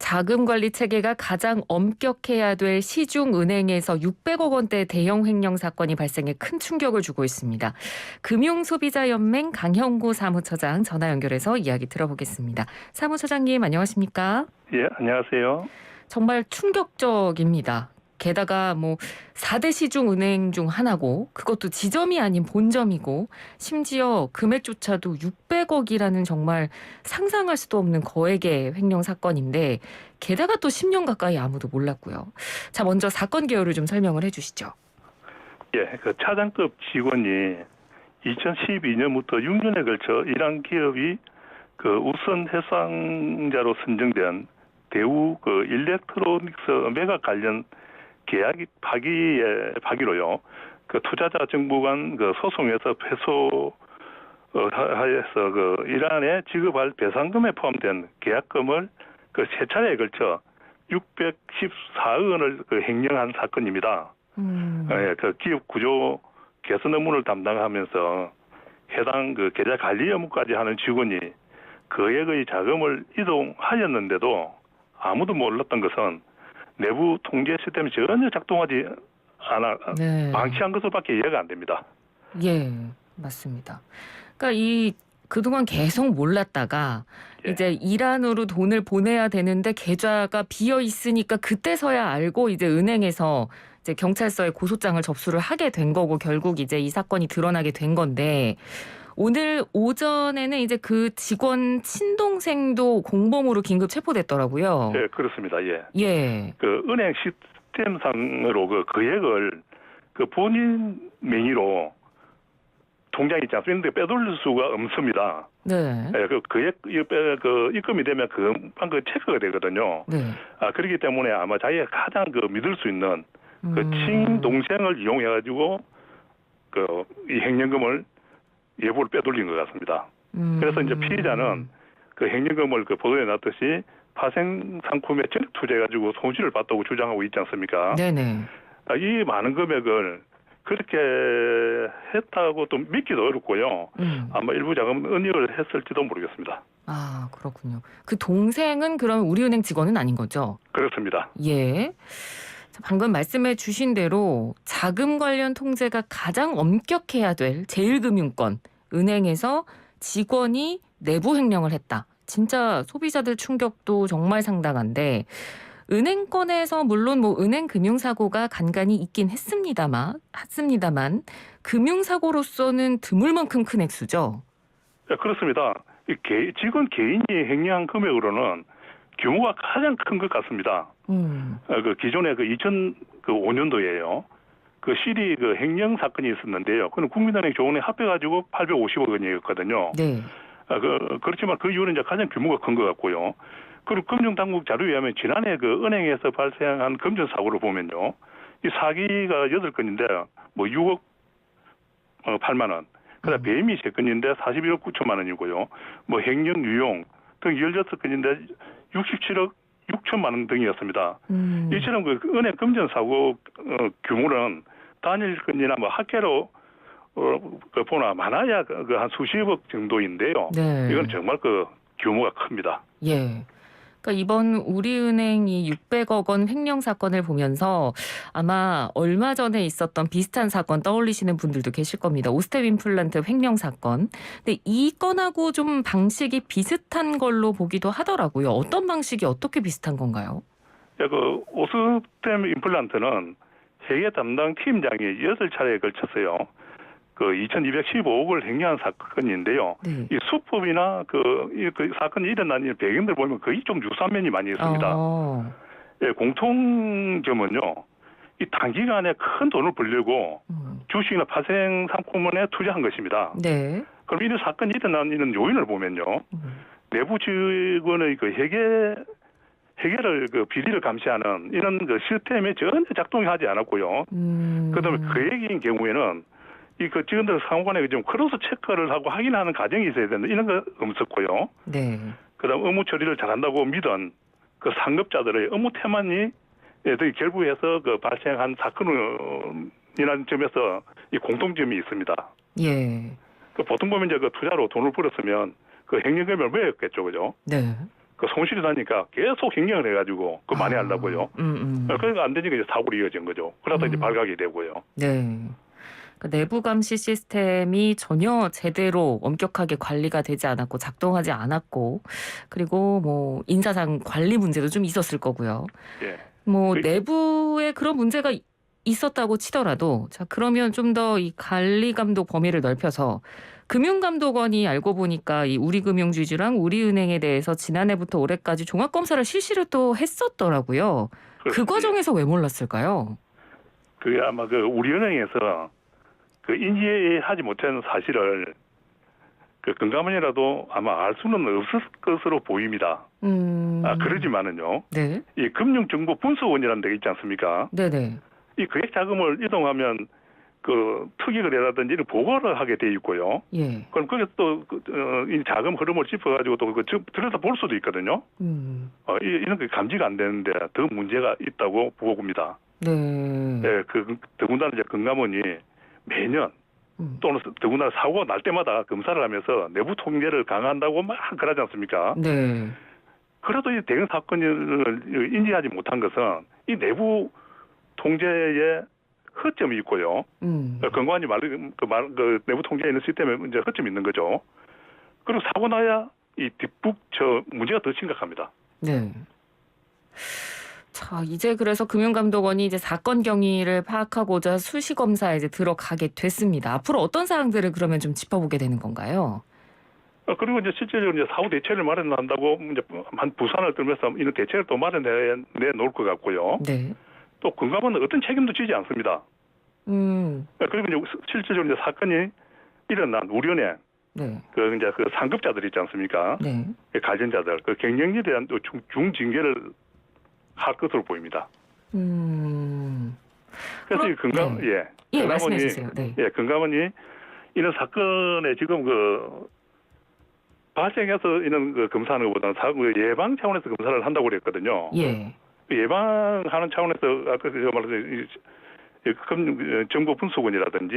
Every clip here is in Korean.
자금 관리 체계가 가장 엄격해야 될 시중은행에서 600억 원대 대형 횡령 사건이 발생해 큰 충격을 주고 있습니다. 금융소비자연맹 강형구 사무처장 전화 연결해서 이야기 들어보겠습니다. 사무처장님 안녕하십니까? 예, 안녕하세요. 정말 충격적입니다. 게다가 4대 시중은행 중 하나고 그것도 지점이 아닌 본점이고 심지어 금액조차도 600억이라는 정말 상상할 수도 없는 거액의 횡령 사건인데 게다가 또 10년 가까이 아무도 몰랐고요. 자, 먼저 사건 개요를 좀 설명을 해주시죠. 예, 그 차장급 직원이 2012년부터 6년에 걸쳐 일한 기업이 그 우선 해상자로 선정된 대우 그 일렉트로닉스 메가 관련 계약 파기로요. 그 투자자 정부 간 그 소송에서 패소 하에서 그 이란에 지급할 배상금에 포함된 계약금을 그 세 차례에 걸쳐 614억 원을 그 횡령한 사건입니다. 예, 그 기업 구조 개선 업무를 담당하면서 해당 그 계좌 관리 업무까지 하는 직원이 거액의 자금을 이동하였는데도 아무도 몰랐던 것은 내부 통제 시스템이 전혀 작동하지 않아 방치한 것으로밖에 이해가 안 됩니다. 예, 맞습니다. 그러니까 그동안 계속 몰랐다가 이제 이란으로 돈을 보내야 되는데 계좌가 비어 있으니까 그때서야 알고 이제 은행에서 이제 경찰서에 고소장을 접수를 하게 된 거고 결국 이제 이 사건이 드러나게 된 건데 오늘 오전에는 이제 그 직원 친동생도 공범으로 긴급 체포됐더라고요. 네, 그렇습니다. 예. 예. 그 은행 시스템상으로 그 거액을 그 본인 명의로 통장이 있지 않습니까? 빼돌릴 수가 없습니다. 네. 예, 그 거액 그 입금이 되면 금방 그 체크가 되거든요. 네. 그렇기 때문에 아마 자기가 가장 그 믿을 수 있는 그 친동생을 이용해가지고 그 이 횡령금을 예보를 빼돌린 것 같습니다. 그래서 이제 피의자는 그 횡령금을 그 보도에 놨듯이 파생 상품에 전액 투자해가지고 손실을 봤다고 주장하고 있지 않습니까? 네네. 이 많은 금액을 그렇게 했다고 또 믿기도 어렵고요. 아마 일부 자금 은닉을 했을지도 모르겠습니다. 아, 그렇군요. 그 동생은 그럼 우리은행 직원은 아닌 거죠? 그렇습니다. 예. 방금 말씀해 주신 대로 자금 관련 통제가 가장 엄격해야 될 제1금융권 은행에서 직원이 내부 횡령을 했다. 진짜 소비자들 충격도 정말 상당한데 은행권에서 물론 은행 금융사고가 간간히 있긴 했습니다만 금융사고로서는 드물만큼 큰 액수죠. 네, 그렇습니다. 직원 개인이 횡령한 금액으로는 규모가 가장 큰 것 같습니다. 그 기존에 그 2005년도에요. 그 시리 그 횡령 사건이 있었는데요. 그는 국민은행 조은에 합해가지고 850억 원이었거든요. 네. 그렇지만 그 이후는 이제 가장 규모가 큰 것 같고요. 그리고 금융당국 자료에 의하면 지난해 그 은행에서 발생한 금전 사고를 보면요. 이 사기가 8건인데 6억 8만 원. 그다음 배임이 3건인데 41억 9천만 원이고요. 횡령 유용 등 16건인데 67억 6천만 원 등이었습니다. 이처럼 그 은행 금전 사고 규모는 단일 건이나 학계로 보나 많아야 한 수십억 정도인데요. 네. 이건 정말 그 규모가 큽니다. 예. 그러니까 이번 우리은행이 600억 원 횡령 사건을 보면서 아마 얼마 전에 있었던 비슷한 사건 떠올리시는 분들도 계실 겁니다. 오스텝 임플란트 횡령 사건. 근데 이 건하고 좀 방식이 비슷한 걸로 보기도 하더라고요. 어떤 방식이 어떻게 비슷한 건가요? 그 오스템 임플란트는 회계 담당 팀장이 8차례에 걸쳐서요. 그 2,215억을 횡령한 사건인데요. 네. 이 수법이나 그 사건이 일어난 배경들 보면 거의 좀 유사한 면이 많이 있습니다. 예, 공통점은요. 이 단기간에 큰 돈을 벌려고 주식이나 파생 상품에 투자한 것입니다. 네. 그럼 이런 사건이 일어난 이런 요인을 보면요. 내부 직원의 그 회계를 그 비리를 감시하는 이런 그 시스템에 전혀 작동하지 않았고요. 그다음에 그 얘기인 경우에는 그 직원들 상호간에 좀 크로스 체크를 하고 확인하는 과정이 있어야 되는데 이런 거 없었고요. 네. 그다음 업무 처리를 잘한다고 믿은 그 상급자들의 업무 태만이 결부해서 그 발생한 사건이라는 점에서 이 공통점이 있습니다. 예. 그 보통 보면 이제 그 투자로 돈을 벌었으면 그 횡령금을 매였겠죠, 그죠? 네. 그 손실이 나니까 계속 횡령을 해가지고 그 많이 하려고요. 그러니까 안 되니까 이제 사고로 이어진 거죠. 그러다 이제 발각이 되고요. 네. 그 내부 감시 시스템이 전혀 제대로 엄격하게 관리가 되지 않았고 작동하지 않았고 그리고 뭐 인사상 관리 문제도 좀 있었을 거고요. 예. 뭐 내부에 그런 문제가 있었다고 치더라도 자 그러면 좀 더 이 관리 감독 범위를 넓혀서 금융감독원이 알고 보니까 이 우리금융지주랑 우리은행에 대해서 지난해부터 올해까지 종합 검사를 실시를 또 했었더라고요. 그 과정에서 왜 몰랐을까요? 그게 아마 그 우리은행에서 그 인지하지 못한 사실을 그 금감원이라도 아마 알 수는 없을 것으로 보입니다. 그러지만은요. 네. 이 금융정보분석원이라는 데가 있지 않습니까? 네네. 이 거액 자금을 이동하면 그 투기 거래라든지 이런 보고를 하게 돼 있고요. 예. 그럼 거기서 또이 자금 흐름을 짚어가지고 또 들여다 볼 수도 있거든요. 이런 게 감지가 안 되는데 더 문제가 있다고 보고 봅니다. 네. 네, 더군다나 이제 금감원이 매년 또는 더군다나 사고가 날 때마다 검사를 하면서 내부 통제를 강화한다고 막 그러지 않습니까? 네. 그래도 이 대형 사건을 인지하지 못한 것은 이 내부 통제에 허점이 있고요. 금감원이 그 내부 통제에 있는 시스템에 이제 허점이 있는 거죠. 그리고 사고 나야 이 문제가 더 심각합니다. 네. 자, 이제 그래서 금융감독원이 이제 사건 경위를 파악하고자 수시 검사에 이제 들어가게 됐습니다. 앞으로 어떤 사항들을 그러면 좀 짚어보게 되는 건가요? 그리고 이제 실제로 이제 사후 대책을 마련한다고 이제 한 부산을 들면서 이런 대책을 또 마련해 놓을 것 같고요. 네. 또 금감원은 어떤 책임도 지지 않습니다. 그리고 이제 실제로 이제 사건이 일어난 우려내 네. 이제 그 상급자들 있지 않습니까? 네. 가전자들 그 경영에 대한 또 중징계를 할 것으로 보입니다. 그래서 이 금감원이 말씀해 주세요. 네. 금감원이 이런 사건에 지금 그 발생해서 이런 그 검사하는 것보다는 예방 차원에서 검사를 한다고 그랬거든요. 예. 예방하는 차원에서 아까 제가 말했던 정보분석원이라든지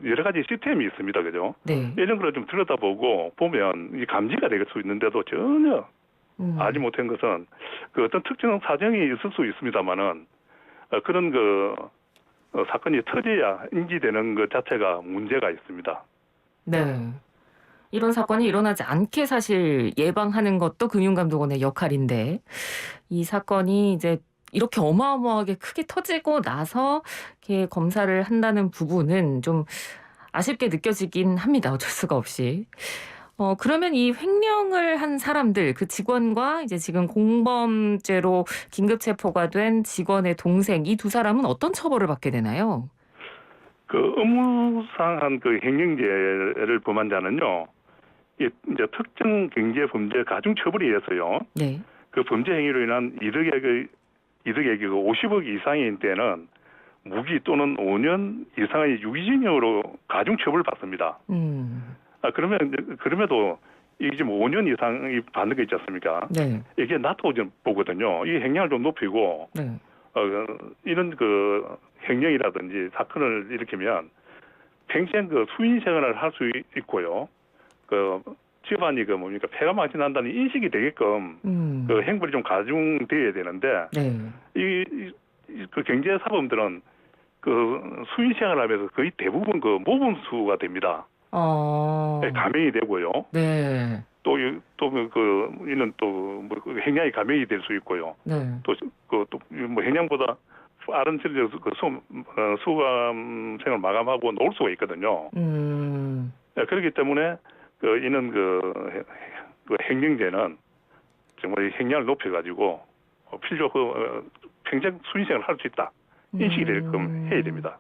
여러 가지 시스템이 있습니다, 그죠? 네. 이런 걸 좀 들여다보고 보면 이 감지가 될 수 있는데도 전혀 알지 못한 것은 그 어떤 특정 사정이 있을 수 있습니다만은 그런 사건이 터져야 인지되는 것 자체가 문제가 있습니다. 네. 이런 사건이 일어나지 않게 사실 예방하는 것도 금융감독원의 역할인데 이 사건이 이제 이렇게 어마어마하게 크게 터지고 나서 이렇게 검사를 한다는 부분은 좀 아쉽게 느껴지긴 합니다. 어쩔 수가 없이. 그러면 이 횡령을 한 사람들, 그 직원과 이제 지금 공범죄로 긴급 체포가 된 직원의 동생, 이 두 사람은 어떤 처벌을 받게 되나요? 그 업무상한 그 횡령죄를 범한 자는요, 이제 특정 경제 범죄 가중 처벌에 의해서요, 네. 그 범죄 행위로 인한 이득액이 50억 이상인 때는 무기 또는 5년 이상의 유기징역으로 가중 처벌을 받습니다. 그럼에도 이게 지금 5년 이상이 받는 게 있지 않습니까? 네. 이게 낮다고 좀 보거든요. 이 횡령을 좀 높이고, 네. 이런 그 횡령이라든지 사건을 일으키면 평생 그 수인 생활을 할 수 있고요. 그 집안이 폐가 망신한다는 인식이 되게끔 그 행벌이 좀 가중되어야 되는데, 네. 그 경제 사범들은 그 수인 생활을 하면서 거의 대부분 그 모범수가 됩니다. 감형이 되고요. 네. 이는 횡령이 감형이 될 수 있고요. 네. 횡령보다 빠른 시일에 수감 생을 마감하고 놓을 수가 있거든요. 그렇기 때문에 이는 횡령죄는 정말 횡령을 높여가지고 평생 수인생을 할 수 있다. 인식이 되게끔 해야 됩니다.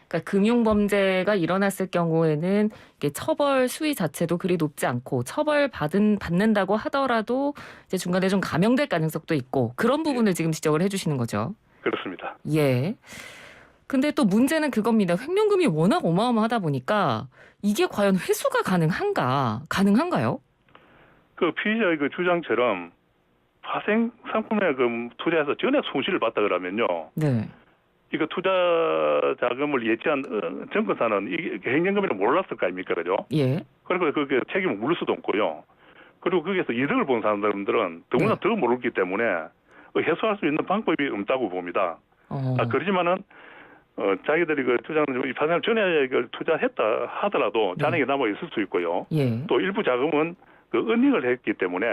그러니까 금융범죄가 일어났을 경우에는 이게 처벌 수위 자체도 그리 높지 않고 받는다고 하더라도 이제 중간에 좀 감형될 가능성도 있고 그런 부분을 지금 지적을 해주시는 거죠. 그렇습니다. 예. 근데 또 문제는 그겁니다. 횡령금이 워낙 어마어마하다 보니까 이게 과연 회수가 가능한가요? 그 피의자의 그 주장처럼 파생 상품에 투자해서 전액 손실을 봤다 그러면요. 네. 이거 투자 자금을 예치한 증권사는 이게 횡령금이라 몰랐을 거 아닙니까, 그죠? 예. 그리고 그게 책임을 물을 수도 없고요. 그리고 거기에서 이득을 본 사람들은 더구나 네. 더 모르기 때문에 해소할 수 있는 방법이 없다고 봅니다. 그렇지만은 자기들이 그 투자는 이 파생 전액을 투자했다 하더라도 잔액이 남아 있을 수 있고요. 예. 또 일부 자금은 그 은닉을 했기 때문에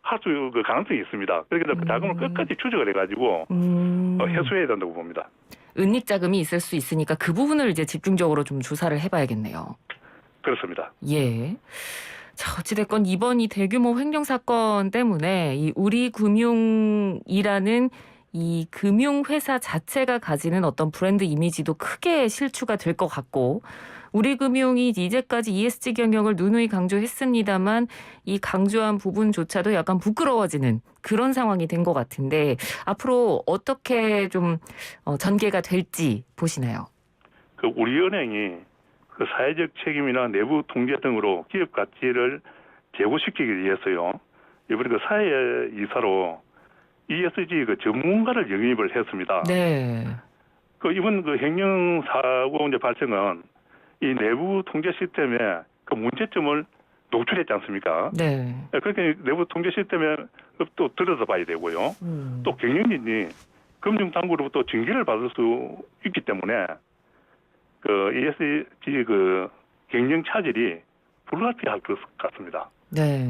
할 수 그 가능성이 있습니다. 그러니까 그 자금을 끝까지 추적을 해가지고 해소해야 된다고 봅니다. 은닉 자금이 있을 수 있으니까 그 부분을 이제 집중적으로 좀 조사를 해봐야겠네요. 그렇습니다. 예. 자, 어찌됐건 이번 이 대규모 횡령 사건 때문에 이 우리금융이라는 이 금융회사 자체가 가지는 어떤 브랜드 이미지도 크게 실추가 될 것 같고, 우리금융이 이제까지 ESG 경영을 누누이 강조했습니다만 이 강조한 부분조차도 약간 부끄러워지는 그런 상황이 된 것 같은데, 앞으로 어떻게 좀 전개가 될지 보시나요? 그 우리은행이 그 사회적 책임이나 내부 통제 등으로 기업 가치를 제고시키기 위해서요. 이번에 그 사회 이사로 ESG 그 전문가를 영입을 했습니다. 네. 그 이번 그 횡령 사고 이제 발생은 이 내부 통제 시스템에 그 문제점을 노출했지 않습니까? 네. 그렇게 내부 통제 시스템에 또 들여다봐야 되고요. 또 경영진이 금융당국으로부터 징계를 받을 수 있기 때문에 그 ESG 그 경영 차질이 불가피할 것 같습니다. 네.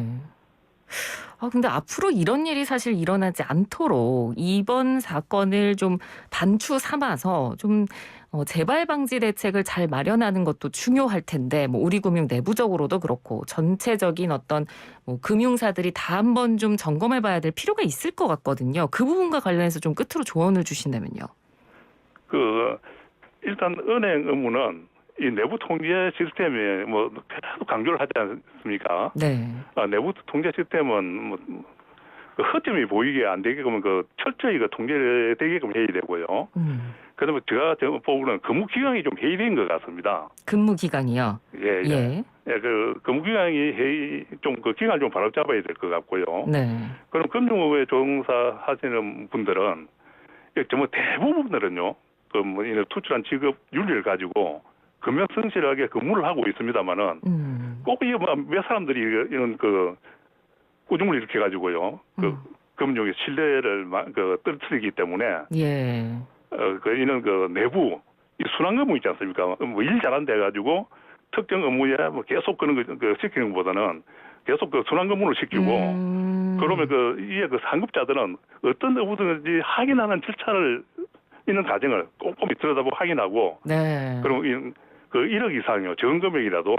근데 앞으로 이런 일이 사실 일어나지 않도록 이번 사건을 좀 단추 삼아서 좀 재발 방지 대책을 잘 마련하는 것도 중요할 텐데, 뭐 우리금융 내부적으로도 그렇고 전체적인 어떤 뭐 금융사들이 다 한번 좀 점검해봐야 될 필요가 있을 것 같거든요. 그 부분과 관련해서 좀 끝으로 조언을 주신다면요. 그 일단 은행 업무는 이 내부 통제 시스템에 뭐 계속 강조를 하지 않습니까? 네. 내부 통제 시스템은 뭐 그 허점이 보이게 안 되게끔 그 철저히 그 통제되게끔 해야 되고요. 그다음에 제가 보고는 근무 기간이 좀 해이된 것 같습니다. 근무 기간이요. 예. 예. 그 근무 기간이 해이 좀 그 기간 좀 바로 잡아야 될 것 같고요. 네. 그럼 금융업에 종사하시는 분들은 정말 대부분들은요, 그 뭐 이런 투철한 직업 윤리를 가지고 금연 성실하게 근무를 하고 있습니다만은 꼭 이 몇 사람들이 이런 그 꾸중을 일으켜 가지고요, 그 금융의 신뢰를 그 떨어뜨리기 때문에 예. 그 이런 그 내부 이 순환 근무 있지 않습니까? 뭐 일 잘한다 해가지고 특정 업무에 뭐 계속 그런 거 시키는 것보다는 계속 그 순환 근무를 시키고 그러면 그 이에 그 상급자들은 어떤 업무든지 확인하는 절차를 있는 과정을 꼼꼼히 들여다보고 확인하고 네. 그럼 그 1억 이상이요 적은 금액이라도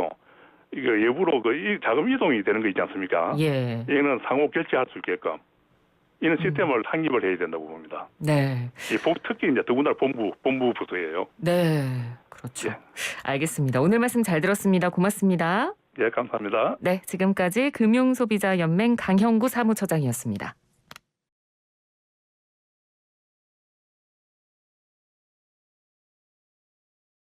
이거 예부로 그 자금 이동이 되는 거 있지 않습니까? 예. 이거는 상호 결제할 수 있게끔 이런 시스템을 확립을 해야 된다고 봅니다. 네. 특히 이제 더군다나 본부 부서예요. 네. 그렇죠. 예. 알겠습니다. 오늘 말씀 잘 들었습니다. 고맙습니다. 예, 감사합니다. 네, 지금까지 금융소비자연맹 강형구 사무처장이었습니다.